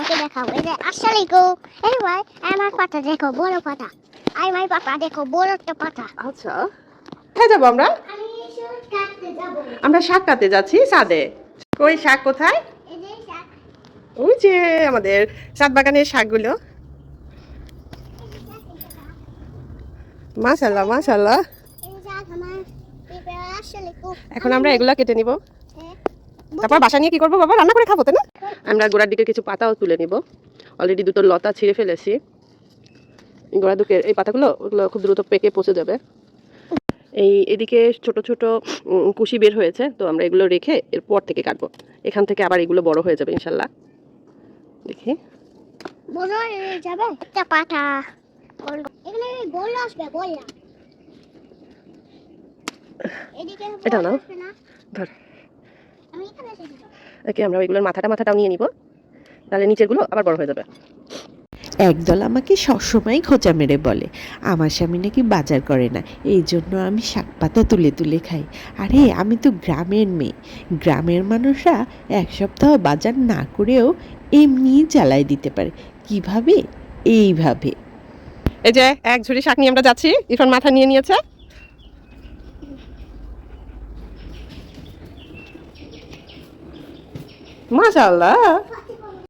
আপনাদেরকে দেখাবো। এই যে আসলে গো, এই ভাই আমার পাতা দেখো, বড় পাতা। আই ভাই পাতা দেখো, বড় একটা পাতা। আচ্ছা, কোথায় যাবো আমরা? আমি শাক কাটতে যাব। আমরা শাক কাটতে যাচ্ছি ছাদে। কই শাক কোথায়? এই যে শাক, ওই যে আমাদের ছাদ বাগানের শাকগুলো। মাশাআল্লাহ মাশাআল্লাহ। এই শাক আমার আসলে গো। এখন আমরা এগুলা কেটে নিব, তারপর বাসা নিয়ে কি করবো বাবা? রান্না করে খাবো, তাই না? আমরা গোড়ার দিকে কিছু পাতাও তুলে নিব। অলরেডি দুটো লতা ছিঁড়ে ফেলেছি। গোড়া দিকে এই পাতাগুলো ওগুলো খুব দ্রুত পেকে পচে যাবে। এদিকে ছোট ছোট কুশি বের হয়েছে, তো আমরা এগুলো রেখে এরপর থেকে কাটবো। এখান থেকে আবার এগুলো বড় হয়ে যাবে ইনশাল্লাহ। দেখি বড় হয়ে যাবে একটা পাতা। এখানে গোল আসবে, গোল না। এদিকে এটা নাও, আসবে না। ধর। আমি এখানে এসে দিব। ওকে, আমরা ওইগুলোর মাথাটাও নিয়ে নিব, তাহলে নিচেরগুলো আবার বড় হয়ে যাবে। একদল আমাকে সবসময় খোঁচা মেরে বলে আমার স্বামী নাকি বাজার করে না, এই জন্য আমি শাক পাতা তুলে তুলে খাই। আরে আমি তো গ্রামের মেয়ে, গ্রামের মানুষরা এক সপ্তাহ বাজার না করেও এমনি চালাই দিতে পারে। কিভাবে? এইভাবে। এই যে এক ঝুড়ি শাক নিয়ে আমরা যাচ্ছি, ইরফান মাথা নিয়ে নিয়েছে। মাশাআল্লাহ।